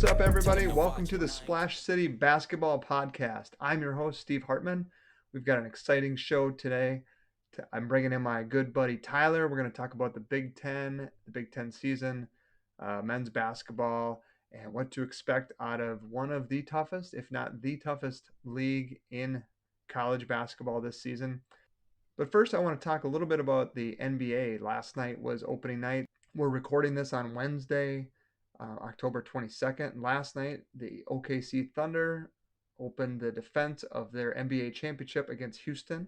What's up, everybody? Welcome to the Splash City Basketball Podcast. I'm your host, Steve Hartman. We've got an exciting show today. I'm bringing in my good buddy Tyler. We're going to talk about the Big Ten season, men's basketball, and what to expect out of one of the toughest, if not the toughest, league in college basketball this season. But first, I want to talk a little bit about the NBA. Last night was opening night. We're recording this on Wednesday, October 22nd. Last night, the OKC Thunder opened the defense of their NBA championship against Houston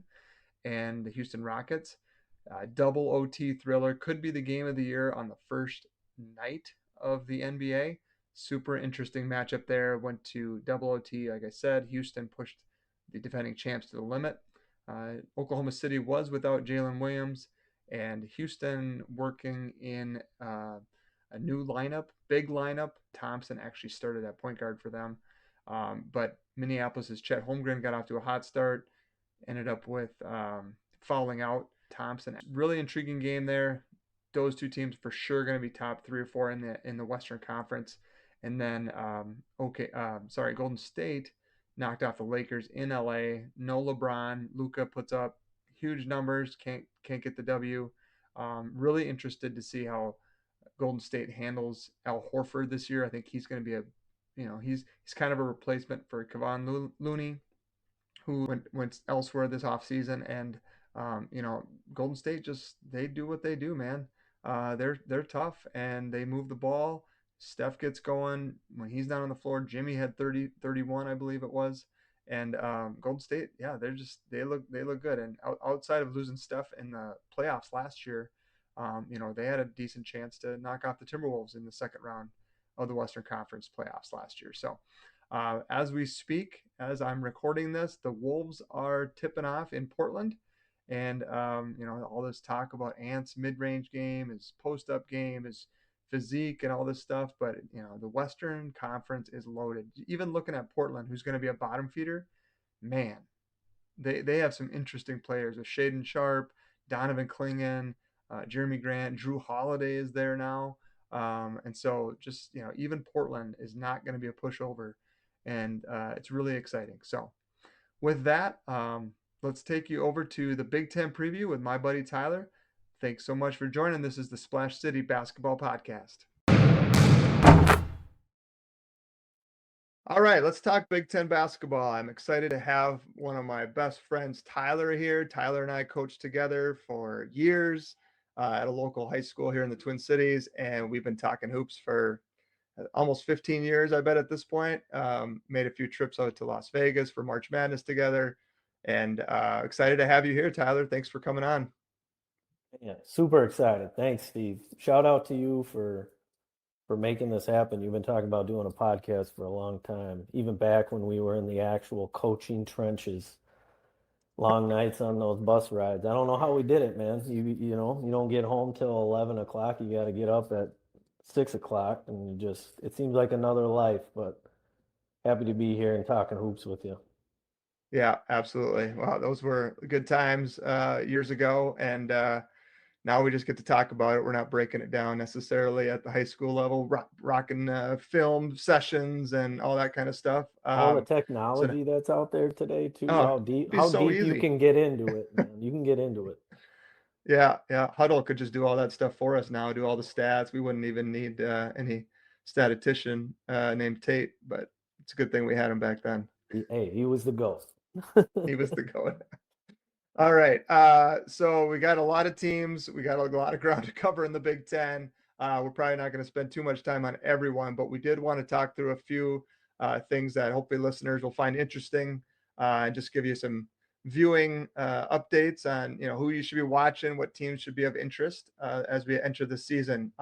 and the Houston Rockets. Double OT thriller, could be the game of the year on the first night of the NBA. Super interesting matchup there. Went to double OT. Like I said, Houston pushed the defending champs to the limit. Oklahoma City was without Jalen Williams, and Houston working in a new lineup, big lineup. Thompson actually started at point guard for them. But Minneapolis's Chet Holmgren got off to a hot start, ended up with fouling out Thompson. Really intriguing game there. Those two teams for sure going to be top 3 or 4 in the Western Conference. And then Golden State knocked off the Lakers in LA. No LeBron. Luka puts up huge numbers. Can't get the W. Really interested to see how Golden State handles Al Horford this year. I think he's going to be he's kind of a replacement for Kevon Looney, who went elsewhere this offseason. And Golden State they do what they do, man. They're tough and they move the ball. Steph gets going when he's not on the floor. Jimmy had 30, 31, I believe it was. And Golden State, yeah, they look good. And outside of losing Steph in the playoffs last year, they had a decent chance to knock off the Timberwolves in the second round of the Western Conference playoffs last year. So as we speak, as I'm recording this, the Wolves are tipping off in Portland. And, all this talk about Ant's mid-range game, his post-up game, his physique and all this stuff. But, the Western Conference is loaded. Even looking at Portland, who's going to be a bottom feeder, man, they have some interesting players with Shaedon Sharpe, Donovan Clingan, Jeremy Grant, Drew Holiday is there now. And so just, even Portland is not going to be a pushover. And it's really exciting. So with that, let's take you over to the Big Ten preview with my buddy Tyler. Thanks so much for joining. This is the Splash City Basketball Podcast. All right, let's talk Big Ten basketball. I'm excited to have one of my best friends, Tyler, here. Tyler and I coached together for years at a local high school here in the Twin Cities, and we've been talking hoops for almost 15 years, I bet, at this point. Made a few trips out to Las Vegas for March Madness together, and excited to have you here, Tyler. Thanks for coming on. Yeah, super excited. Thanks, Steve. Shout out to you for making this happen. You've been talking about doing a podcast for a long time, even back when we were in the actual coaching trenches. Long nights on those bus rides. I don't know how we did it, man. You don't get home till 11 o'clock. You got to get up at 6 o'clock, and it seems like another life. But happy to be here and talking hoops with you. Yeah, absolutely. Wow, those were good times years ago, and now we just get to talk about it. We're not breaking it down necessarily at the high school level, rocking film sessions and all that kind of stuff. All the technology that's out there today, too. How deep you can get into it, man. You can get into it. Yeah. Huddle could just do all that stuff for us now, do all the stats. We wouldn't even need any statistician named Tate, but it's a good thing we had him back then. Hey, he was the GOAT. He was the GOAT. All right. So we got a lot of teams. We got a lot of ground to cover in the Big Ten. We're probably not going to spend too much time on everyone, but we did want to talk through a few things that hopefully listeners will find interesting and just give you some viewing updates on, who you should be watching, what teams should be of interest as we enter the season.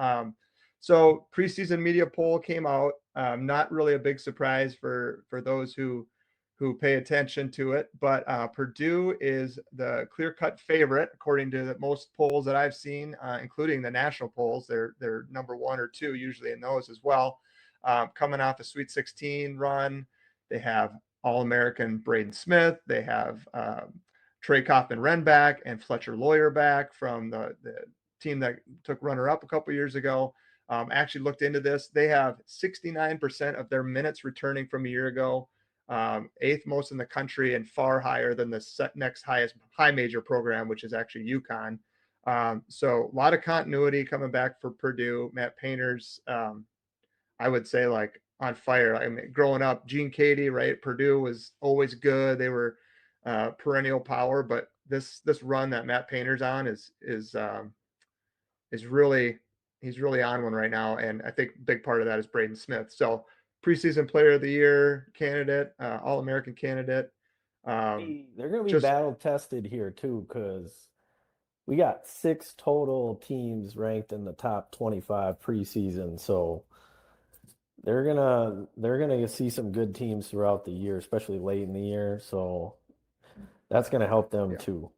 So preseason media poll came out. Not really a big surprise for those who pay attention to it, but Purdue is the clear-cut favorite according to most polls that I've seen, including the national polls. They're number 1 or 2 usually in those as well. Coming off a Sweet 16 run, they have All-American Braden Smith. They have Trey Kaufman-Renn back and Fletcher Loyer back from the team that took runner-up a couple years ago. I actually looked into this. They have 69% of their minutes returning from a year ago, eighth most in the country, and far higher than the next highest high major program, which is actually UConn. So a lot of continuity coming back for Purdue. Matt Painter's, I would say, like on fire. I mean, growing up, Gene Katie, right? Purdue was always good. They were perennial power, but this run that Matt Painter's on is really he's really on one right now, and I think a big part of that is Braden Smith. So preseason player of the year candidate, All American candidate. They're going to be Just battle tested here too, because we got 6 total teams ranked in the top 25 preseason. So they're gonna see some good teams throughout the year, especially late in the year. So that's gonna help them yeah, too.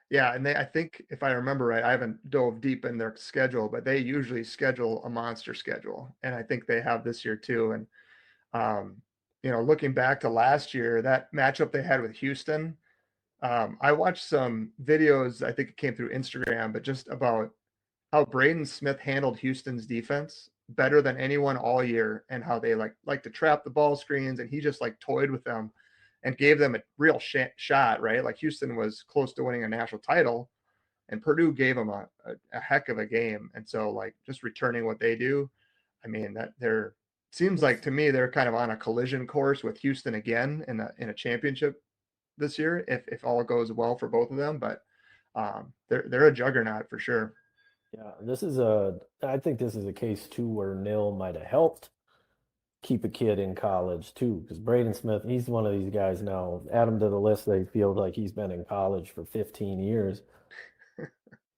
yeah, and I think if I remember right, I haven't dove deep in their schedule, but they usually schedule a monster schedule, and I think they have this year too. And um, looking back to last year, that matchup they had with Houston. I watched some videos, I think it came through Instagram, but just about how Braden Smith handled Houston's defense better than anyone all year, and how they like to trap the ball screens, and he just like toyed with them and gave them a real shot, right? Like Houston was close to winning a national title, and Purdue gave them a heck of a game. And so like just returning what they do, I mean that they're seems like to me they're kind of on a collision course with Houston again in a championship this year if all goes well for both of them. But they're a juggernaut for sure. Yeah, I think this is a case too where Nil might have helped keep a kid in college too, because Braden Smith, he's one of these guys now. Add him to the list, they feel like he's been in college for 15 years.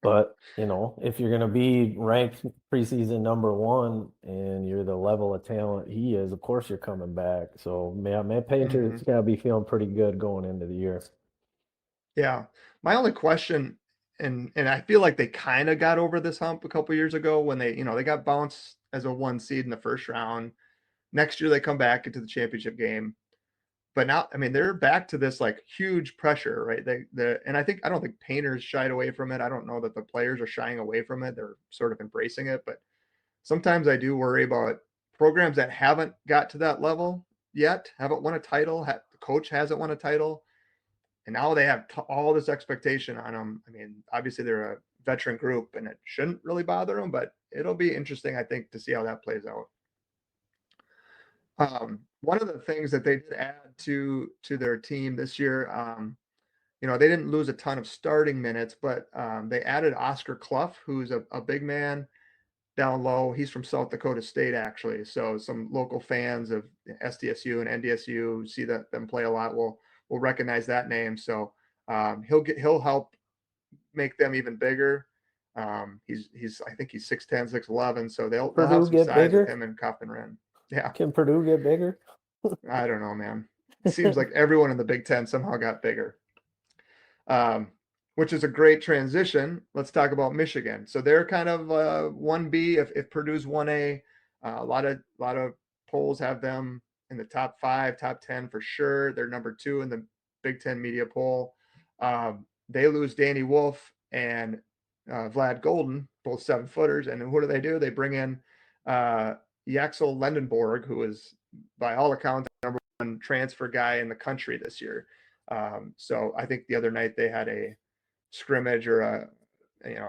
But, if you're going to be ranked preseason number 1 and you're the level of talent he is, of course you're coming back. So, Matt Mm-hmm. Painter's got to be feeling pretty good going into the year. Yeah. My only question, and I feel like they kind of got over this hump a couple years ago when they got bounced as a 1 seed in the first round. Next year they come back into the championship game. But now, I mean, they're back to this like huge pressure, right? And I don't think Painters shied away from it. I don't know that the players are shying away from it. They're sort of embracing it. But sometimes I do worry about programs that haven't got to that level yet, haven't won a title. The coach hasn't won a title, and now they have all this expectation on them. I mean, obviously they're a veteran group, and it shouldn't really bother them, but it'll be interesting, I think, to see how that plays out. One of the things that they did add to their team this year, they didn't lose a ton of starting minutes, but they added Oscar Clough, who's a big man down low. He's from South Dakota State, actually. So some local fans of SDSU and NDSU see them play a lot will recognize that name. So he'll help make them even bigger. He's I think he's 6'10", 6'11", so they'll have Purdue some get size with bigger? him and Cuff and Wren. Yeah, Can Purdue get bigger? I don't know, man. It seems like everyone in the Big Ten somehow got bigger. Um, which is a great transition. Let's talk about Michigan. So they're kind of 1B if Purdue's 1A. A lot of polls have them in the top 5, top 10 for sure. They're number 2 in the Big Ten media poll. They lose Danny Wolf and Vlad Golden, both 7-footers. And what do? They bring in Yaxel Lendeborg, who is, by all accounts, the number 1 transfer guy in the country this year. So I think the other night they had a scrimmage or a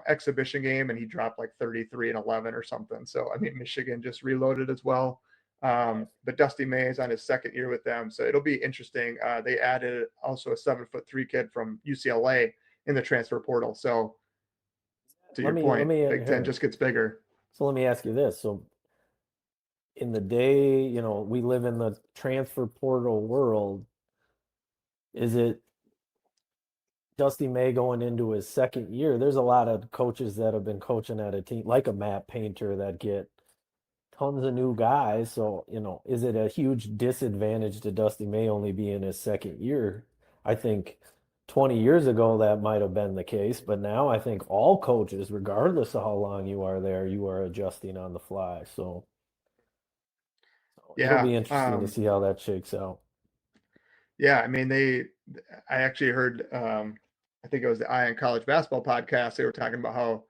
exhibition game, and he dropped like 33 and 11 or something. So I mean, Michigan just reloaded as well. But Dusty May is on his second year with them, so it'll be interesting. They added also a 7'3" kid from UCLA in the transfer portal. So to Let your me let point, me Big Ten here. just gets bigger. So let me ask you this. So in the day, we live in the transfer portal world. Is it Dusty May going into his second year? There's a lot of coaches that have been coaching at a team like a Matt Painter that get tons of new guys. So, is it a huge disadvantage to Dusty May only being his second year? I think 20 years ago that might have been the case, but now I think all coaches, regardless of how long you are there, you are adjusting on the fly. So it'll Yeah. be interesting to see how that shakes out. Yeah. I mean, I actually heard, I think it was the Eye on College Basketball podcast. They were talking about how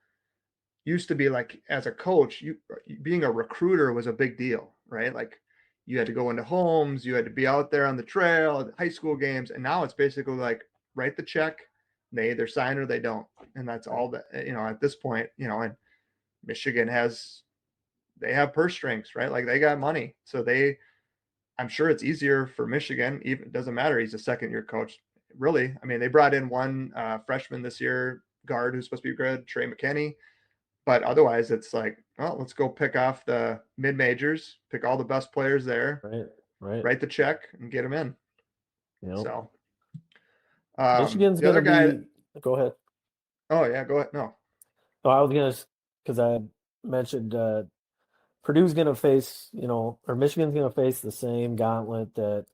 used to be like as a coach, you being a recruiter was a big deal, right? Like you had to go into homes, you had to be out there on the trail, high school games, and now it's basically like write the check, they either sign or they don't, and that's all that at this point, and Michigan they have purse strings, right? Like they got money, so I'm sure it's easier for Michigan. Even it doesn't matter, he's a second year coach, really. I mean, they brought in one freshman this year, guard who's supposed to be good, Trey McKinney. But otherwise, it's like, well, let's go pick off the mid majors, pick all the best players there, Right, right. write the check, and get them in. Yep. So, Michigan's the going other to guy, be, go ahead. oh yeah, go ahead. No, Oh, I was going to, because I mentioned Purdue's going to face, or Michigan's going to face the same gauntlet that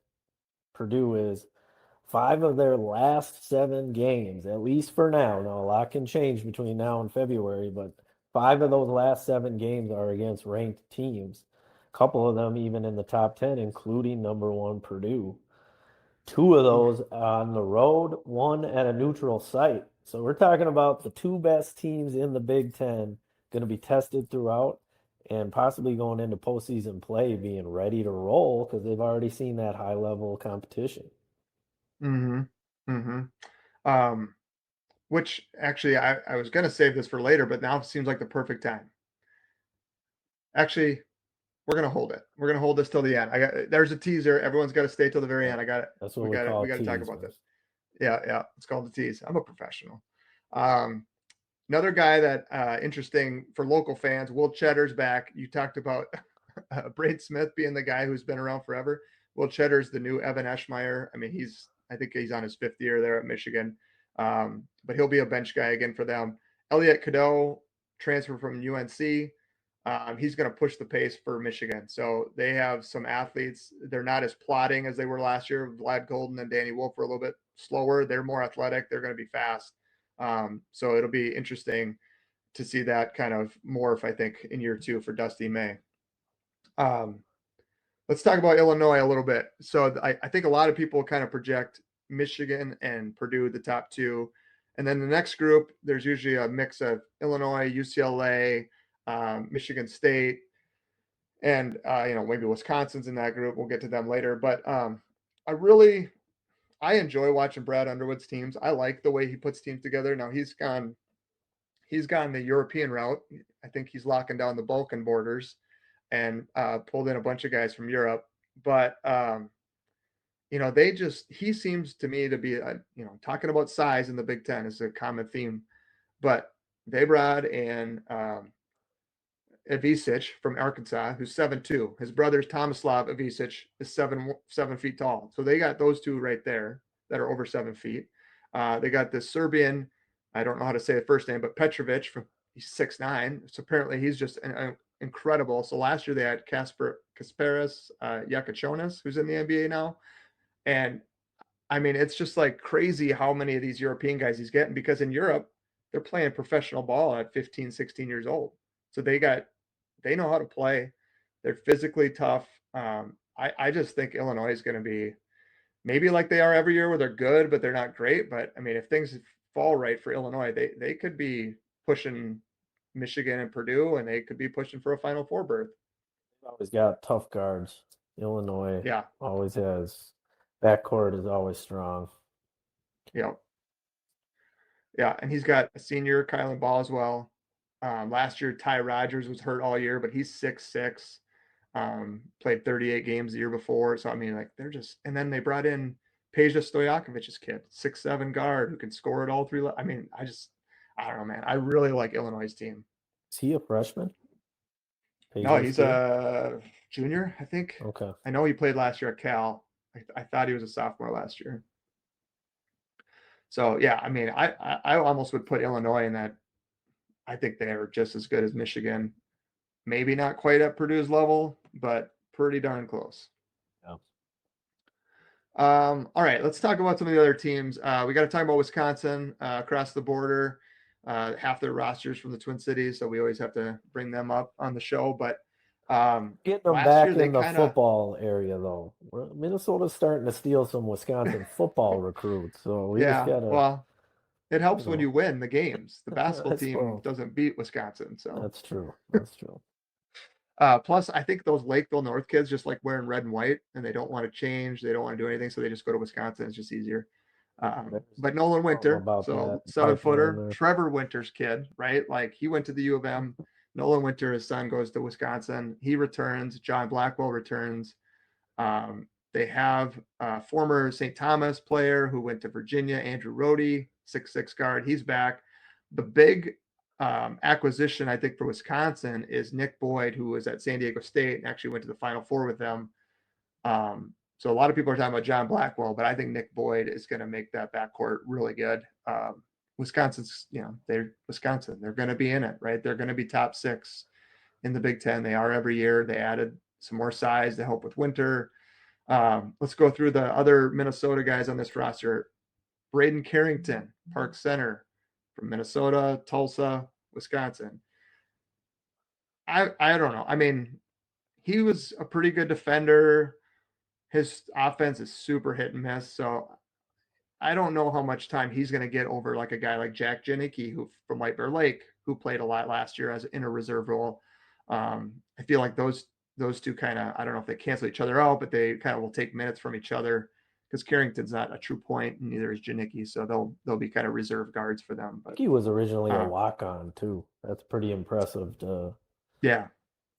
Purdue is. 5 of their last 7 games, at least for now. Now, a lot can change between now and February, but 5 of those last 7 games are against ranked teams. A couple of them even in the top 10, including number 1 Purdue. 2 of those on the road, 1 at a neutral site. So we're talking about the 2 best teams in the Big Ten going to be tested throughout and possibly going into postseason play being ready to roll because they've already seen that high level competition. mm-hmm, mm-hmm. Which actually I was gonna save this for later, but now it seems like the perfect time. Actually, we're gonna hold it. We're gonna hold this till the end. There's a teaser. Everyone's got to stay till the very end. I got it. That's what We we got it. call We a got to talk tease, about man. this. Yeah. It's called the tease. I'm a professional. Um, Another guy that interesting for local fans, Will Cheddar's back. You talked about Braid Smith being the guy who's been around forever. Will Cheddar's the new Evan Eschmeyer. I mean, I think he's on his 5th year there at Michigan, but he'll be a bench guy again for them. Elliot Cadeau, transfer from UNC. He's going to push the pace for Michigan. So they have some athletes. They're not as plodding as they were last year. Vlad Golden and Danny Wolf were a little bit slower. They're more athletic. They're going to be fast. So it'll be interesting to see that kind of morph, I think, in year 2 for Dusty May. Let's talk about Illinois a little bit. So I think a lot of people kind of project Michigan and Purdue, the top 2. And then the next group, there's usually a mix of Illinois, UCLA, Michigan State, and maybe Wisconsin's in that group. We'll get to them later. But I enjoy watching Brad Underwood's teams. I like the way he puts teams together. Now he's gone the European route. I think he's locking down the Balkan borders and pulled in a bunch of guys from Europe. But he seems to me to be talking about size in the Big Ten is a common theme. But they brought in Ivisic from Arkansas, who's 7'2". His brother's Tomislav Ivisic is 7 feet tall. So they got those 2 right there that are over 7 feet. They got this Serbian, I don't know how to say the first name, but Petrovic he's 6'9". So apparently he's just incredible. So last year they had Kasparis Yakachonis, who's in the NBA now. And I mean, it's just like crazy how many of these European guys he's getting, because in Europe, they're playing professional ball at 15, 16 years old. So they know how to play. They're physically tough. I just think Illinois is going to be maybe like they are every year where they're good, but they're not great. But I mean, if things fall right for Illinois, they could be pushing Michigan and Purdue, and they could be pushing for a Final Four berth. Always got tough guards. Illinois Yeah. always has. Backcourt is always strong. Yeah. Yeah. And he's got a senior, Kylan Ball, as well. Last year, Ty Rodgers was hurt all year, but he's 6'6". Played 38 games the year before. So, I mean, like and then they brought in Peja Stojakovic's kid, 6'7" guard who can score at all 3. I mean, I don't know, man. I really like Illinois' team. Is he a freshman? No, he's a junior, I think. Okay. I know he played last year at Cal. I thought he was a sophomore last year. So, yeah, I mean, I almost would put Illinois in that. I think they are just as good as Michigan. Maybe not quite at Purdue's level, but pretty darn close. Yeah. All right, let's talk about some of the other teams. We got to talk about Wisconsin across the border. Half their rosters from the Twin Cities, so we always have to bring them up on the show. But getting them back in the football area, though. Minnesota's starting to steal some Wisconsin football recruits, so we just gotta. Well, it helps when So you win the games. The basketball I team suppose doesn't beat Wisconsin, so. that's true. That's true. Plus, I think those Lakeville North kids just like wearing red and white, and they don't want to change. They don't want to do anything, so they just go to Wisconsin. It's just easier. There's But Nolan something Winter, about so that 7 footer, pipeline Trevor Winter's kid, right? Like he went to the U of M. Nolan Winter, his son, goes to Wisconsin. He returns. John Blackwell returns. They have a former St. Thomas player who went to Virginia, Andrew Rohde, 6'6" guard. He's back. The big acquisition, I think, for Wisconsin is Nick Boyd, who was at San Diego State and actually went to the Final Four with them. So a lot of people are talking about John Blackwell, but I think Nick Boyd is going to make that backcourt really good. Wisconsin's, they're Wisconsin. They're going to be in it, right? They're going to be top 6 in the Big Ten. They are every year. They added some more size to help with Winter. Let's go through the other Minnesota guys on this roster. Braden Carrington, Park Center from Minnesota, Tulsa, Wisconsin. I don't know. I mean, he was a pretty good defender. His offense is super hit and miss. So I don't know how much time he's going to get over like a guy like Jack Janicki, who from White Bear Lake, who played a lot last year as in a reserve role. I feel like those two kind of, I don't know if they cancel each other out, but they kind of will take minutes from each other because Carrington's not a true point, and neither is Janicki, so they'll be kind of reserve guards for them. But he was originally a uh, walk-on too. That's pretty impressive to yeah,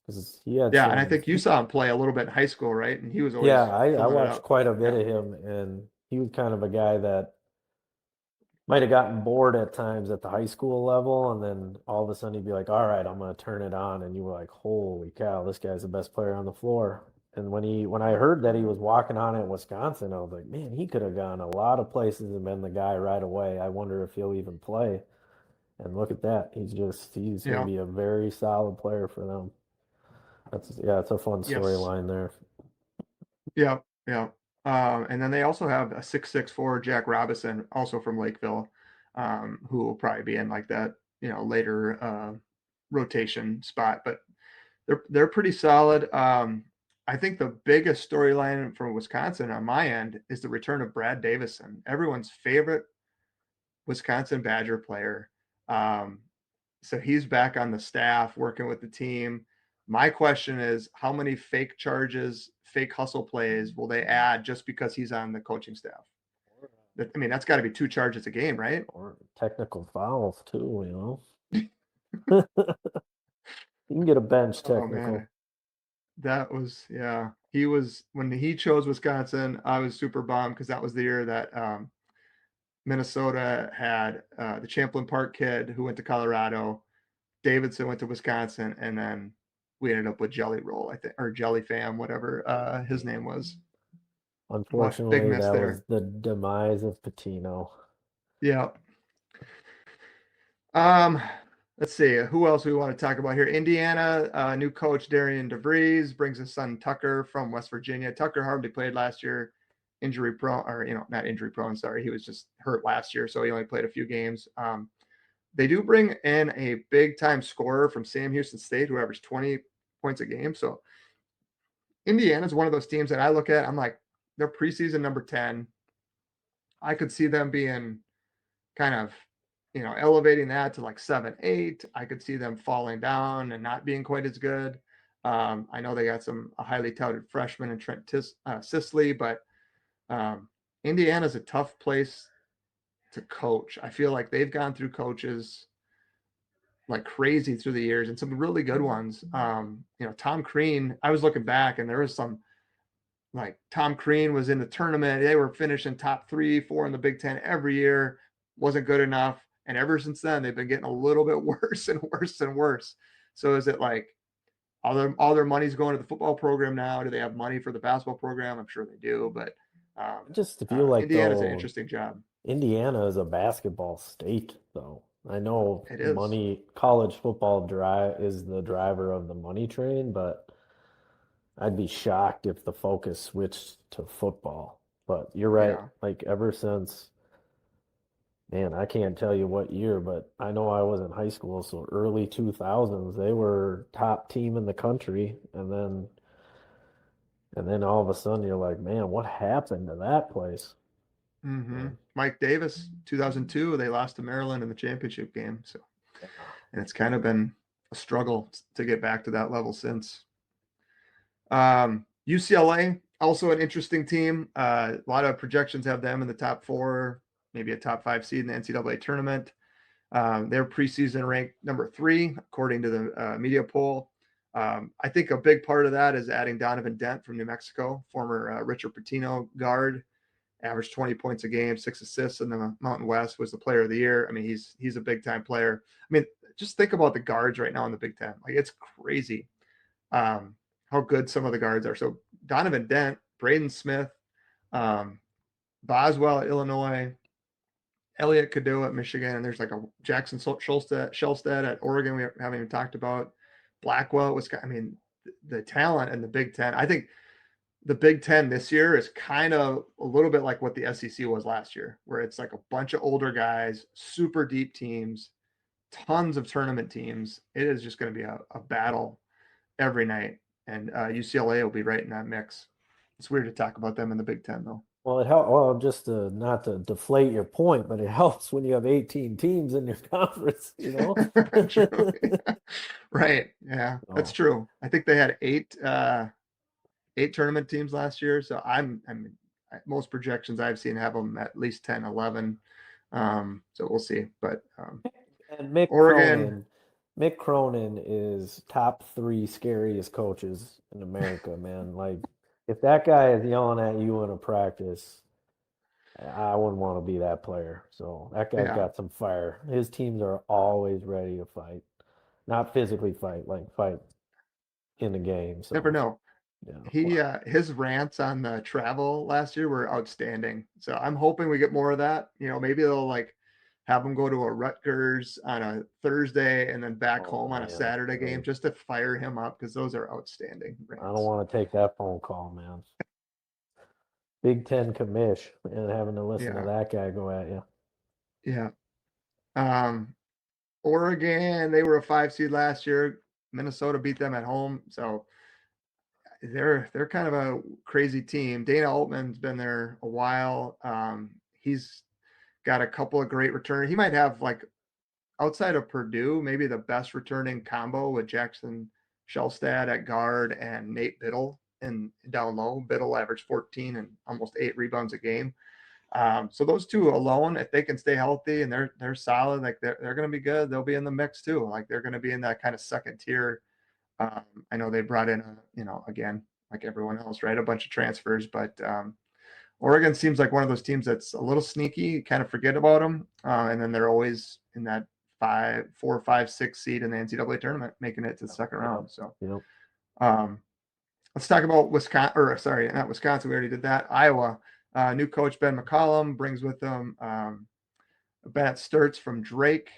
because he had yeah, and I some. think you saw him play a little bit in high school, right? And he was Yeah, always I filling it watched up. quite a bit Yeah, of him, and he was kind of a guy that might have gotten bored at times at the high school level, and then all of a sudden he'd be like, "All right, I'm going to turn it on," and you were like, "Holy cow, this guy's the best player on the floor." And when I heard that he was walking on at Wisconsin, I was like, "Man, he could have gone a lot of places and been the guy right away." I wonder if he'll even play. And look at that, he's going to yeah, be a very solid player for them. It's a fun yes. storyline there. Yeah, yeah. And then they also have a 6'6" Jack Robinson, also from Lakeville, who will probably be in like that, later rotation spot. But they're pretty solid. I think the biggest storyline from Wisconsin on my end is the return of Brad Davison, everyone's favorite Wisconsin Badger player. Um, so he's back on the staff working with the team. My question is, how many fake charges, fake hustle plays will they add just because he's on the coaching staff? I mean, that's got to be 2 charges a game, right? Or technical fouls too, You can get a bench Oh technical. man, that was, yeah. He was, when he chose Wisconsin, I was super bummed because that was the year that Minnesota had the Champlain Park kid who went to Colorado. Davidson went to Wisconsin, and then we ended up with Jelly Roll, I think, or Jelly Fam, whatever his name was. What big Unfortunately, miss that there. was the demise of Patino. Yeah. Um, let's see who else we want to talk about here. Indiana, new coach Darian DeVries brings his son Tucker from West Virginia. Tucker hardly played last year, injury prone, or not injury prone. Sorry, he was just hurt last year, so he only played a few games. They do bring in a big time scorer from Sam Houston State who averaged 20 points a game. So Indiana's one of those teams that I look at. I'm like, they're preseason number 10. I could see them being kind of, elevating that to like 7, 8. I could see them falling down and not being quite as good. I know they got a highly touted freshman in Trent Sisley, but Indiana's a tough place to coach. I feel like they've gone through coaches like crazy through the years and some really good ones. Tom Crean, I was looking back and there was some, like, Tom Crean was in the tournament. They were finishing top 3, 4 in the Big Ten every year. Wasn't good enough. And ever since then, they've been getting a little bit worse and worse and worse. So is it like all their money's going to the football program now? Do they have money for the basketball program? I'm sure they do, but I just feel like Indiana's an though interesting job. Indiana is a basketball state though. I know It is. college football is the driver of the money train, but I'd be shocked if the focus switched to football. But you're right. Yeah. Like ever since, man, I can't tell you what year, but I know I was in high school, so early 2000s, they were top team in the country, and then all of a sudden you're like, man, what happened to that place? Mm-hmm. Yeah. Mike Davis, 2002, they lost to Maryland in the championship game. So, Yeah. and it's kind of been a struggle to get back to that level since. UCLA, also an interesting team. A lot of projections have them in the top 4, maybe a top 5 seed in the NCAA tournament. They're preseason ranked number 3, according to the media poll. I think a big part of that is adding Donovan Dent from New Mexico, former Richard Pitino guard, averaged 20 points a game, 6 assists in the Mountain West, was the player of the year. I mean, he's a big time player. I mean, just think about the guards right now in the Big Ten. Like, it's crazy how good some of the guards are. So Donovan Dent, Braden Smith, um, Boswell at Illinois, Elliott Cadeau at Michigan, and there's like a Jackson Shellstead at Oregon we haven't even talked about. Blackwell, Wisconsin. I mean, the talent in the Big Ten. I think the Big Ten this year is kind of a little bit like what the SEC was last year, where it's like a bunch of older guys, super deep teams, tons of tournament teams. It is just going to be a battle every night, and UCLA will be right in that mix. It's weird to talk about them in the Big Ten, though. Well, it helps. Well, just to, not to deflate your point, but it helps when you have 18 teams in your conference. You know. True. Right. Yeah, that's Oh, true. I think they had 8 tournament teams last year. So I'm most projections I've seen have them at least 10, 11. So we'll see. But and Mick Oregon, Cronin, Mick Cronin is top 3 scariest coaches in America, man. Like, if that guy is yelling at you in a practice, I wouldn't want to be that player. So that guy's yeah, got some fire. His teams are always ready to fight, not physically fight, like fight in the game. never So know. yeah, He well, his rants on the travel last year were outstanding. So I'm hoping we get more of that. Maybe they'll like have him go to a Rutgers on a Thursday and then back oh home on a man, Saturday game just to fire him up because those are outstanding I don't rants. want to take that phone call, man. Big Ten commish and having to listen to Yeah, that guy go at you. yeah. Um, Oregon, they were a 5 seed last year. Minnesota beat them at home, so they're kind of a crazy team. Dana Altman's been there a while. He's got a couple of great returns. He might have like outside of Purdue, maybe the best returning combo with Jackson Shellstad at guard and Nate Biddle and down low. Biddle averaged 14 and almost 8 rebounds a game. So those two alone, if they can stay healthy and they're solid, like they're going to be good. They'll be in the mix too. Like they're going to be in that kind of second tier. I know they brought in, again, like everyone else, right? A bunch of transfers, but Oregon seems like one of those teams that's a little sneaky. Kind of forget about them, and then they're always in that 4, 5, 6 seed in the NCAA tournament, making it to the second Yep. round. So Yep. um, let's talk about Wisconsin, or sorry, not Wisconsin. We already did that. Iowa. New coach Ben McCollum brings with him Bennett Sturts from Drake,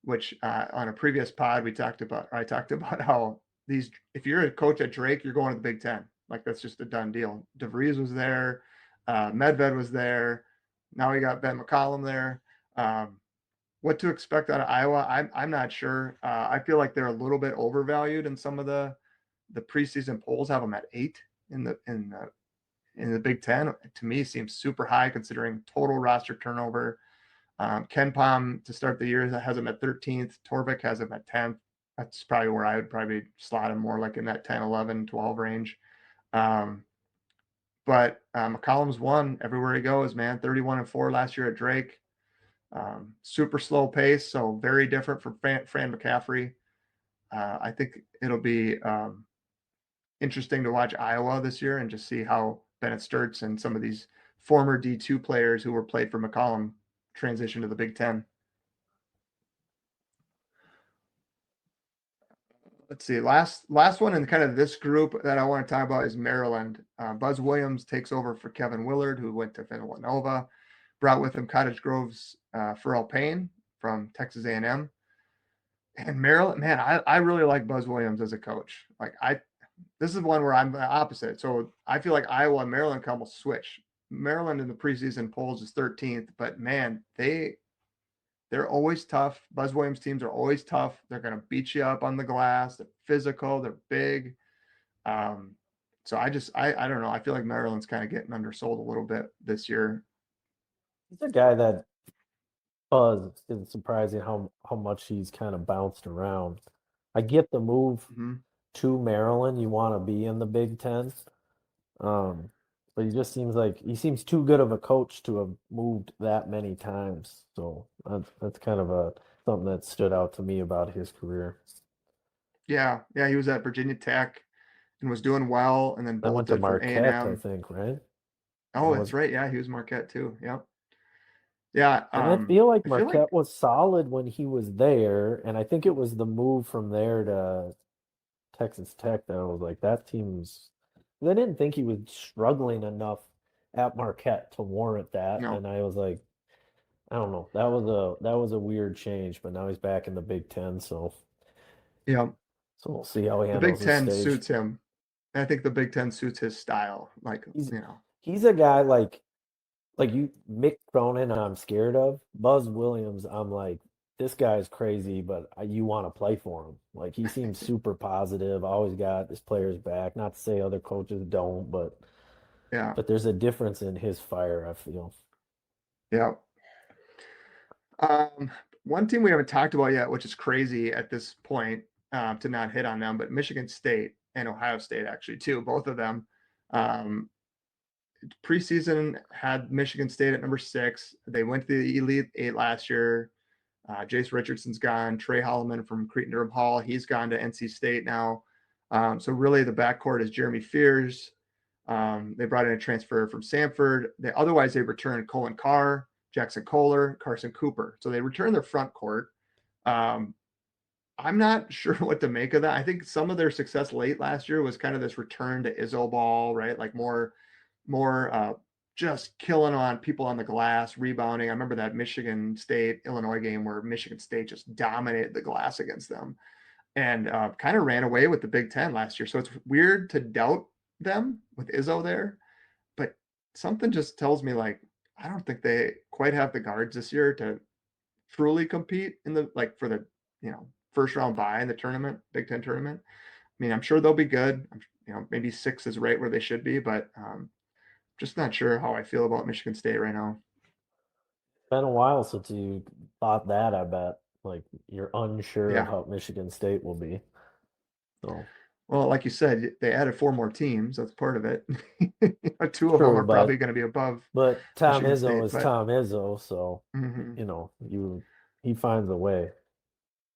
which on a previous pod I talked about how if you're a coach at Drake, you're going to the Big Ten. Like that's just a done deal. DeVries was there, Medved was there. Now we got Ben McCollum there. What to expect out of Iowa? I'm not sure. I feel like they're a little bit overvalued in some of the preseason polls. Have them at 8 in the Big Ten. To me, seems super high considering total roster turnover. Ken Pom to start the year has him at 13th. Torvik has him at 10th. That's probably where I would probably slot him more like in that 10, 11, 12 range. But McCollum's won everywhere he goes, man. 31-4 last year at Drake. Super slow pace, so very different from Fran McCaffrey. I think it'll be interesting to watch Iowa this year and just see how Bennett Sturts and some of these former D2 players who were played for McCollum transition to the Big Ten. Let's see. Last one in kind of this group that I want to talk about is Maryland. Buzz Williams takes over for Kevin Willard, who went to Villanova. Brought with him Cottage Grove's Pharrell Payne from Texas A&M. And Maryland, man, I really like Buzz Williams as a coach. This is one where I'm the opposite. So I feel like Iowa and Maryland can almost switch. Maryland in the preseason polls is 13th, but man, they're always tough. Buzz Williams teams are always tough. They're going to beat you up on the glass. They're physical. They're big. So I don't know. I feel like Maryland's kind of getting undersold a little bit this year. He's a guy that it's surprising how much he's kind of bounced around. I get the move Hmm. to Maryland. You want to be in the Big Ten. Um, but he seems too good of a coach to have moved that many times. So that's kind of a something that stood out to me about his career. Yeah, yeah, he was at Virginia Tech and was doing well, and then I went to bolted from A and Marquette, I M. think, right? That Oh, was, that's right. Yeah, he was Marquette too. Yep. Yeah. and I feel like I feel like Marquette was solid when he was there, and I think it was the move from there to Texas Tech that I was like, that team's. I didn't think he was struggling enough at Marquette to warrant that, no. and I was like, I don't know, that was a weird change, but now he's back in the Big Ten, Yeah. so we'll see how he The Big handles this Ten stage. suits him. I think the Big Ten suits his style. He's You know. he's a guy like you Mick Cronin, I'm scared of. Buzz Williams, I'm like, this guy's crazy, but you want to play for him. Like he seems super positive, always got his players back. Not to say other coaches don't, Yeah. but there's a difference in his fire, I feel. Yeah. Um, one team we haven't talked about yet, which is crazy at this point, to not hit on them, but Michigan State and Ohio State actually too. Both of them. Um, Preseason had Michigan State at number 6. They went to the Elite Eight last year. Jace Richardson's gone. Trey Holloman from Cretin-Derham Hall, he's gone to NC State now. So really, the backcourt is Jeremy Fears. They brought in a transfer from Samford. Otherwise, they returned Colin Carr, Jackson Kohler, Carson Cooper. So they returned their front court. Um, I'm not sure what to make of that. I think some of their success late last year was kind of this return to Izzo ball, right? Like more just killing on people on the glass, rebounding. I remember that Michigan State Illinois game where Michigan State just dominated the glass against them and kind of ran away with the Big Ten last year. So it's weird to doubt them with Izzo there, but something just tells me like I don't think they quite have the guards this year to truly compete in the like for the first round bye in the tournament, Big Ten tournament. I mean, I'm sure they'll be good. Maybe 6 is right where they should be, but just not sure how I feel about Michigan State right now. It's been a while since you thought that, I bet. Like you're unsure of Yeah. how Michigan State will be. So Well, like you said, they added 4 more teams. That's part of it. 2 of them true, are but probably going to be above Tom Michigan Izzo State. is But Tom Izzo, so mhm. he finds a way.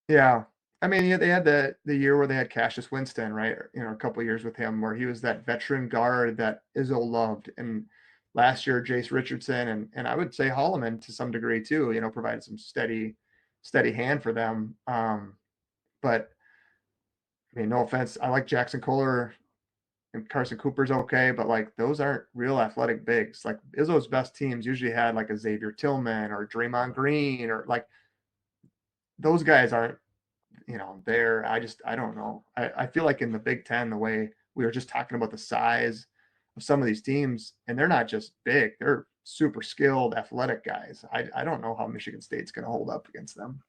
Yeah, I mean, yeah, they had the year where they had Cassius Winston, right? A couple of years with him where he was that veteran guard that Izzo loved. And last year, Jace Richardson and I would say Holloman to some degree too. Provided some steady hand for them. But I mean, no offense, I like Jackson Kohler and Carson Cooper's okay, but like those aren't real athletic bigs. Like Izzo's best teams usually had like a Xavier Tillman or Draymond Green or like those guys aren't there. I don't know. I feel like in the Big Ten, the way we were just talking about the size of some of these teams, and they're not just big, they're super skilled, athletic guys. I don't know how Michigan State's going to hold up against them.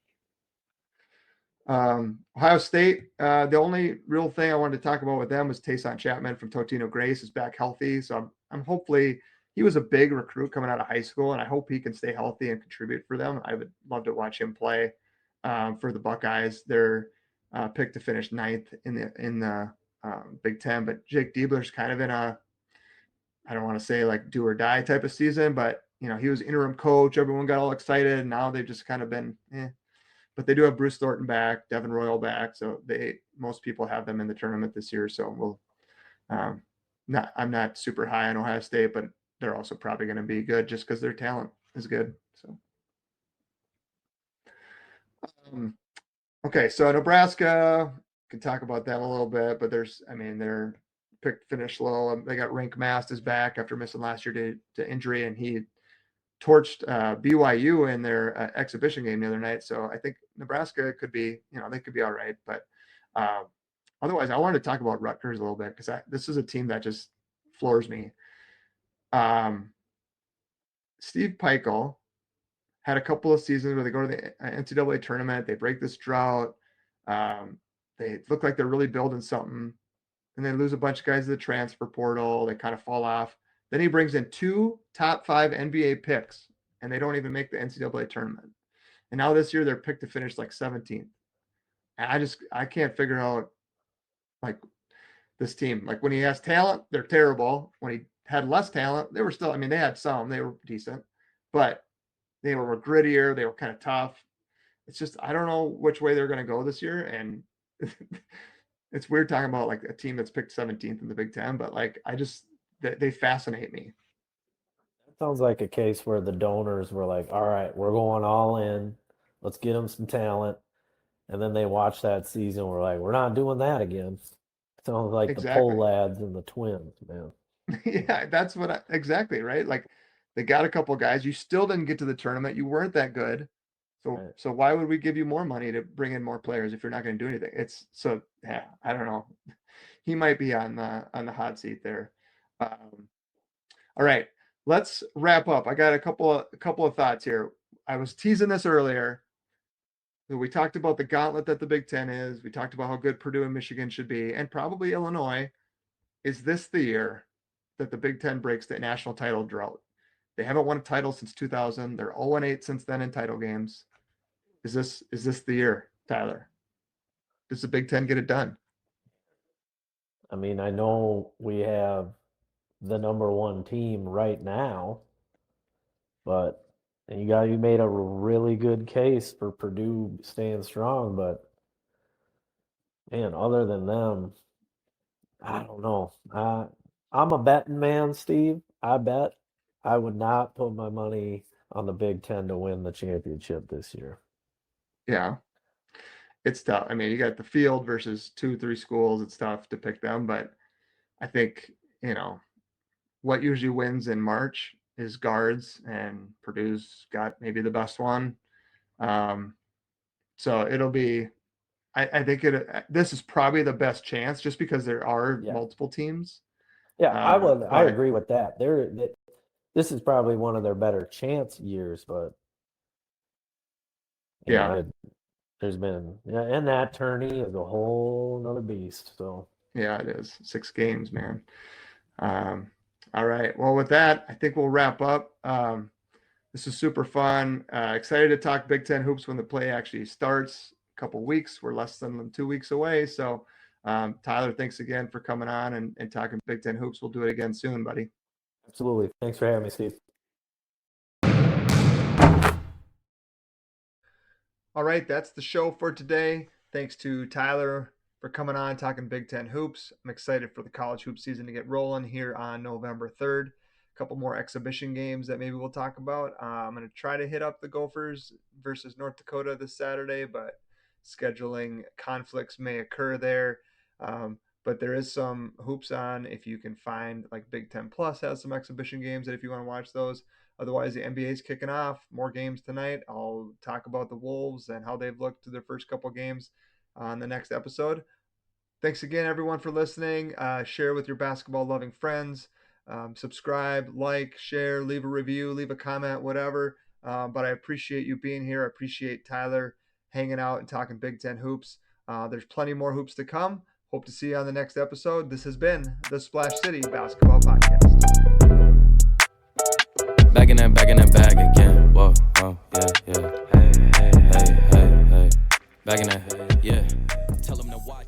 Ohio State, the only real thing I wanted to talk about with them was Taison Chatman from Totino-Grace is back healthy. So I'm hopefully he was a big recruit coming out of high school, and I hope he can stay healthy and contribute for them. I would love to watch him play for the Buckeyes. They're picked to finish ninth in the Big Ten, but Jake Diebler's kind of in a I don't want to say like do or die type of season, but he was interim coach. Everyone got all excited. And now they've just kind of been but they do have Bruce Thornton back, Devin Royal back, so most people have them in the tournament this year. So um, I'm not super high on Ohio State, but they're also probably going to be good just because their talent is good. So um, okay, so Nebraska can talk about them a little bit, but they're picked finish low. They got Rink Mast is back after missing last year to injury, and he torched BYU in their exhibition game the other night. So I think Nebraska could be, they could be all right. But uh, otherwise, I wanted to talk about Rutgers a little bit because this is a team that just floors me. Um, Steve Pikiell had a couple of seasons where they go to the NCAA tournament, they break this drought. Um, they look like they're really building something, and they lose a bunch of guys to the transfer portal. They kind of fall off. Then he brings in 2 top 5 NBA picks and they don't even make the NCAA tournament. And now this year they're picked to finish like 17th. And I can't figure out like this team. Like when he has talent, they're terrible. When he had less talent, they were still, I mean, they had some, they were decent, but they were grittier. They were kind of tough. It's just, I don't know which way they're going to go this year. And it's weird talking about like a team that's picked 17th in the Big Ten, but like, they fascinate me. That sounds like a case where the donors were like, all right, we're going all in. Let's get them some talent. And then they watched that season. We're like, we're not doing that again. Sounds like the Exactly. Pole lads and the Twins, man. Yeah, that's exactly right. Like they got a couple guys. You still didn't get to the tournament. You weren't that good. Right. So why would we give you more money to bring in more players if you're not going to do anything? Yeah, I don't know. He might be on the hot seat there. All right, let's wrap up. I got a couple of thoughts here. I was teasing this earlier. We talked about the gauntlet that the Big Ten is. We talked about how good Purdue and Michigan should be, and probably Illinois. Is this the year that the Big Ten breaks the national title drought? They haven't won a title since 2000. They're 0-8 since then in title games. Is this the year, Tyler? Does the Big Ten get it done? I mean, I know we have the number one team right now, but you made a really good case for Purdue staying strong, but man, other than them, I don't know. I'm a betting man, Steve. I bet I would not put my money on the Big Ten to win the championship this year. Yeah, it's tough. I mean, you got the field versus 2-3 schools. It's tough to pick them, but I think, what usually wins in March is guards, and Purdue's got maybe the best one. So it'll be, I think this is probably the best chance just because there are multiple teams. Yeah, I agree with that. This is probably one of their better chance years, but there's been and that tourney is a whole nother beast. So yeah, it is 6 games, man. All right. Well, with that, I think we'll wrap up. This is super fun. Excited to talk Big Ten hoops when the play actually starts. A couple weeks. We're less than 2 weeks away. So, Tyler, thanks again for coming on and talking Big Ten hoops. We'll do it again soon, buddy. Absolutely. Thanks for having me, Steve. All right, that's the show for today. Thanks to Tyler for coming on, talking Big Ten hoops. I'm excited for the college hoop season to get rolling here on November 3rd. A couple more exhibition games that maybe we'll talk about. I'm going to try to hit up the Gophers versus North Dakota this Saturday, but scheduling conflicts may occur there. But there is some hoops on if you can find, like Big Ten Plus has some exhibition games that if you want to watch those. Otherwise, the NBA is kicking off. More games tonight. I'll talk about the Wolves and how they've looked to their first couple games on the next episode. Thanks again, everyone, for listening. Share with your basketball-loving friends. Subscribe, like, share, leave a review, leave a comment, whatever. But I appreciate you being here. I appreciate Tyler hanging out and talking Big Ten hoops. There's plenty more hoops to come. Hope to see you on the next episode. This has been the Splash City Basketball Podcast. Back in that bag again. Whoa, oh, yeah. Hey. Back in that, yeah. Tell them to watch.